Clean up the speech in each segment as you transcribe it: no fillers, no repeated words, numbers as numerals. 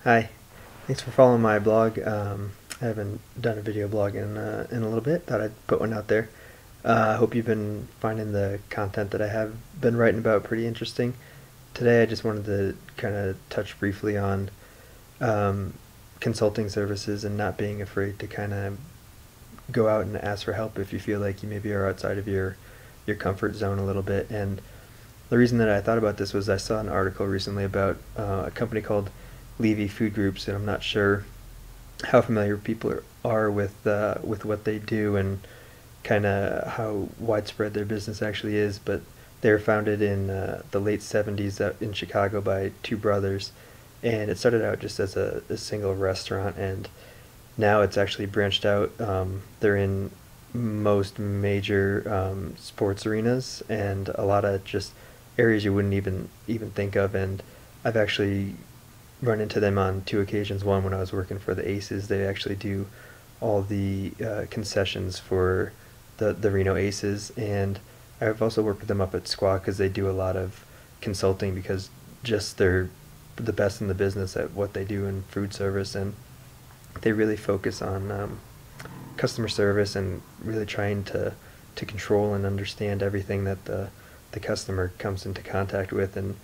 Hi, thanks for following my blog. I haven't done a video blog in a little bit. Thought I'd put one out there. I hope you've been finding the content that I have been writing about pretty interesting. Today, I just wanted to kind of touch briefly on um, consulting services and not being afraid to kind of go out and ask for help if you feel like you maybe are outside of your comfort zone a little bit. And the reason that I thought about this was I saw an article recently about a company called Levy Food Groups, and I'm not sure how familiar people are with what they do and kind of how widespread their business actually is. But they were founded in the late 70s in Chicago by two brothers, and it started out just as a single restaurant, and now it's actually branched out. They're in most major sports arenas and a lot of just areas you wouldn't even think of. And I've actually run into them on two occasions. One, when I was working for the Aces, they actually do all the concessions for the Reno Aces, and I've also worked with them up at Squaw because they do a lot of consulting because just they're the best in the business at what they do in food service, and they really focus on customer service and really trying to control and understand everything that the customer comes into contact with, and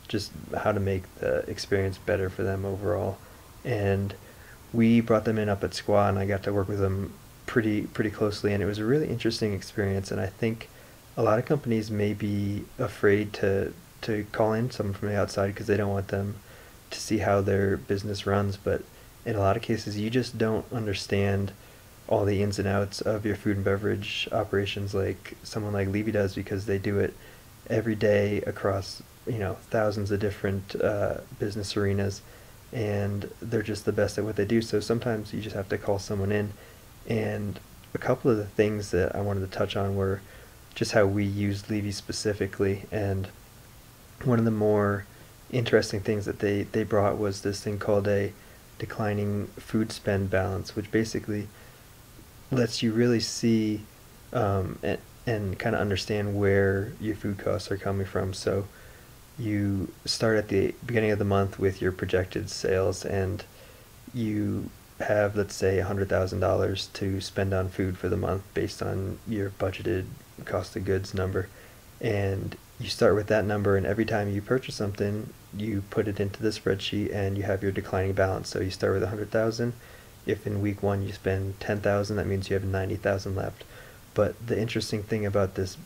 just how to make the experience better for them overall. And we brought them in up at Squaw, and I got to work with them pretty closely, and it was a really interesting experience. And I think a lot of companies may be afraid to call in someone from the outside because they don't want them to see how their business runs. But in a lot of cases, you just don't understand all the ins and outs of your food and beverage operations like someone like Levy does, because they do it every day across thousands of different business arenas, and they're just the best at what they do. So sometimes you just have to call someone in. And a couple of the things that I wanted to touch on were just how we used Levy specifically. And one of the more interesting things that they brought was this thing called a declining food spend balance, which basically lets you really see and kind of understand where your food costs are coming from. So you start at the beginning of the month with your projected sales, and you have, let's say, $100,000 to spend on food for the month based on your budgeted cost of goods number. And you start with that number, and every time you purchase something, you put it into the spreadsheet, and you have your declining balance. So you start with 100,000. If in week one you spend 10,000, that means you have 90,000 left. But the interesting thing about this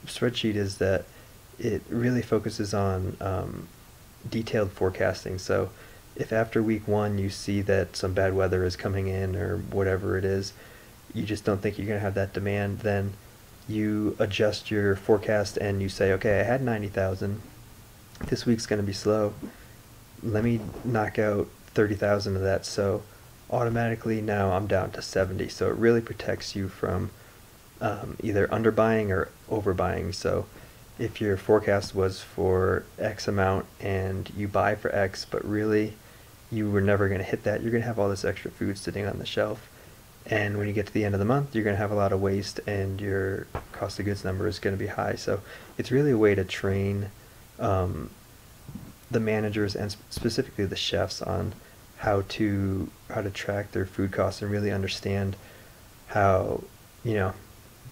spreadsheet is that it really focuses on detailed forecasting. So if after week one you see that some bad weather is coming in or whatever it is, you just don't think you're going to have that demand, then you adjust your forecast and you say, okay, I had 90,000. This week's going to be slow. Let me knock out 30,000 of that. So automatically now I'm down to 70. So it really protects you from either underbuying or overbuying. So if your forecast was for X amount and you buy for X, but really you were never going to hit that, you're going to have all this extra food sitting on the shelf. And when you get to the end of the month, you're going to have a lot of waste, and your cost of goods number is going to be high. So it's really a way to train the managers and specifically the chefs on how to track their food costs and really understand how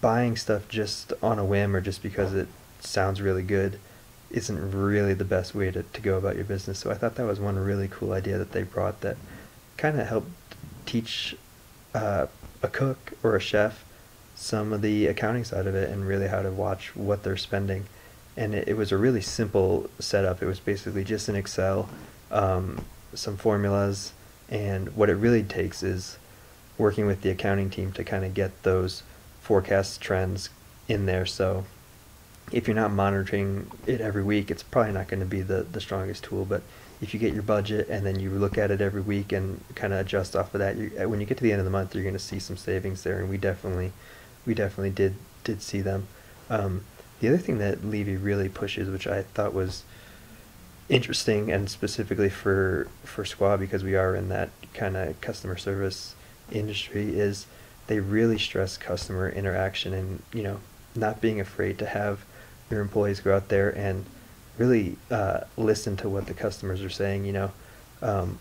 buying stuff just on a whim or just because it sounds really good isn't really the best way to go about your business. So I thought that was one really cool idea that they brought that kind of helped teach a cook or a chef some of the accounting side of it and really how to watch what they're spending. And it was a really simple setup. It was basically just an Excel, some formulas, and what it really takes is working with the accounting team to kind of get those forecast trends in there. So if you're not monitoring it every week, it's probably not going to be the strongest tool. But if you get your budget and then you look at it every week and kind of adjust off of that, when you get to the end of the month, you're going to see some savings there. And we definitely did see them. The other thing that Levy really pushes, which I thought was interesting, and specifically for Squaw, because we are in that kind of customer service industry, is they really stress customer interaction and not being afraid to have your employees go out there and really listen to what the customers are saying.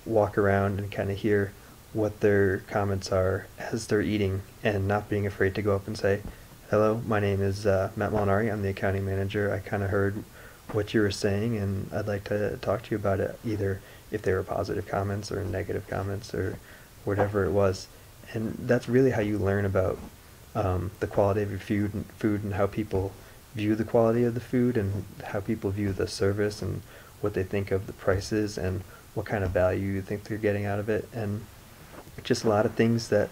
walk around and kind of hear what their comments are as they're eating, and not being afraid to go up and say, "Hello, my name is Matt Molinari. I'm the accounting manager. I kind of heard what you were saying, and I'd like to talk to you about it," either if they were positive comments or negative comments or whatever it was. And that's really how you learn about the quality of your food and how people view the quality of the food, and how people view the service, and what they think of the prices, and what kind of value you think they're getting out of it. And just a lot of things that,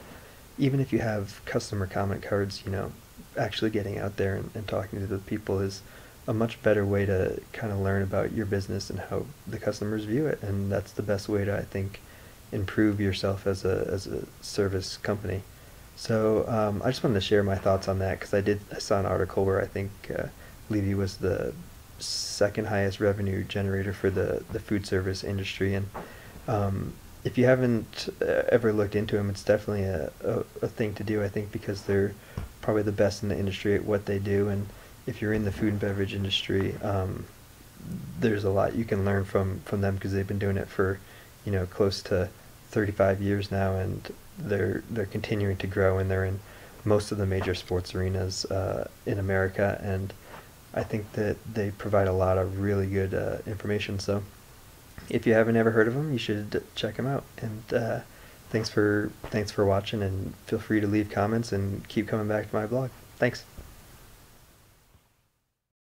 even if you have customer comment cards, actually getting out there and talking to the people is a much better way to kind of learn about your business and how the customers view it. And that's the best way to, I think, improve yourself as a service company. So I just wanted to share my thoughts on that, because I saw an article where I think Levy was the second highest revenue generator for the food service industry. And if you haven't ever looked into them, it's definitely a thing to do, I think, because they're probably the best in the industry at what they do. And if you're in the food and beverage industry, there's a lot you can learn from them, because they've been doing it for close to 35 years now, and they're continuing to grow, and they're in most of the major sports arenas in America. And I think that they provide a lot of really good information. So if you haven't ever heard of them, you should check them out. And thanks for watching, and feel free to leave comments and keep coming back to my blog. Thanks.